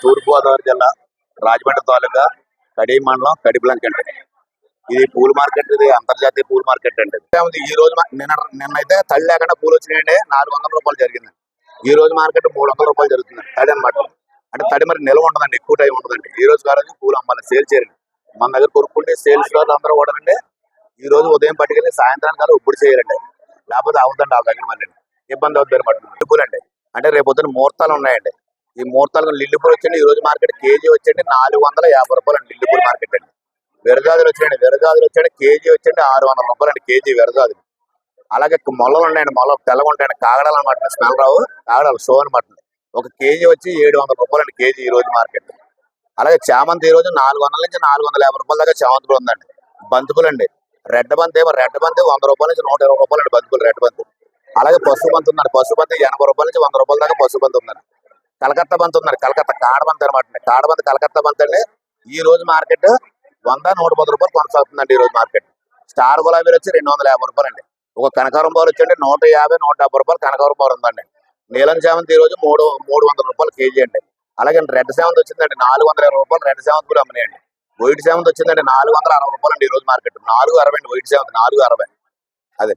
తూర్పుగోదావరి జిల్లా రాజమండ్రి తాలూకా కడియం మండలం కడిపిలంక అండి. ఇది పూల మార్కెట్, ఇది అంతర్జాతీయ పూల మార్కెట్ అండి. ఈ రోజు నిన్నైతే తడి లేకుండా పూలు వచ్చినాయండి. 400 రూపాయలు జరిగింది. ఈ రోజు మార్కెట్ 300 రూపాయలు జరుగుతుంది తడి అనమాట. అంటే తడి మరి నిల్వ ఉండదండి, ఎక్కువ టైం ఉండదండి. ఈ రోజు కాదు పూలు అమ్మాలి, సేల్ చేయాలి. మన దగ్గర కొనుక్కుంటే సేల్స్ లో అందరూ కూడా అండి ఈ రోజు ఉదయం పట్టుకెళ్ళి సాయంత్రానికి కాదు ఇప్పుడు చేయాలండి, లేకపోతే అవుతుందండి వాళ్ళ దగ్గర మళ్ళీ ఇబ్బంది అవుతుంది అనమాట. పూలు అండి అంటే రేపు పొద్దున్న ముహూర్తాలు ఉన్నాయండి. ఈ ముహూర్తాలు లిల్లీ పూలు వచ్చండి. ఈ రోజు మార్కెట్ కేజీ వచ్చండి 450 రూపాయలు అండి. లిల్లీ పూల మార్కెట్ అండి. విరజాజులు వచ్చాయండి, కేజీ వచ్చండి 600 రూపాయలు అండి. కేజీ విరజాజులు. అలాగే మొలలు ఉన్నాయండి, మొలలు తెల్లగా ఉంటాయండి, కాగడాలు అనమాట. స్మెల్ రావు, కాగడాలు షో అనమాట. ఒక కేజీ వచ్చి 700 రూపాయలు అండి కేజీ ఈ రోజు మార్కెట్. అలాగే చామంతి ఈ రోజు 400 నుంచి 450 రూపాయల దాకా చామంతి కూడా ఉందండి. బంతిపూలు అండి, రెడ్ బంతి 100 రూపాయల నుంచి 120 రూపాయలు అండి బంతిపూలు, రెడ్ బంతి. అలాగే పసుపు బంతి ఉందండి, పసుపు బంతి 80 రూపాయల నుంచి 100 రూపాయల దాకా పసుపు బంతి ఉందండి. కలకత్తా బంతి ఉందండి, కలకత్తా కాడబంతి అనమాట. కాడబంతి కలకత్తా బంతి అండి. ఈ రోజు మార్కెట్ 100-110 రూపాయలు కొనసాగుతుందండి ఈ రోజు మార్కెట్. స్టార్ గులాబీలు వచ్చి 250 రూపాయలు అండి. ఒక కనకారం బాల్ వచ్చండి 150-170 రూపాయలు కనకారం బాల్ ఉందండి. నీలం చామంతి ఈ రోజు 300 రూపాయలు కేజీ అండి. అలాగే రెడ్ సేవంతి వచ్చిందండి 420 రూపాయలు. రెడ్ సేవంతి కూడా అమ్మినాయండి. వైట్ సేవంతి వచ్చిందండి 460 రూపాయలు అండి ఈ రోజు మార్కెట్. 460 అండి వైట్ సేవంతి, 460. అదే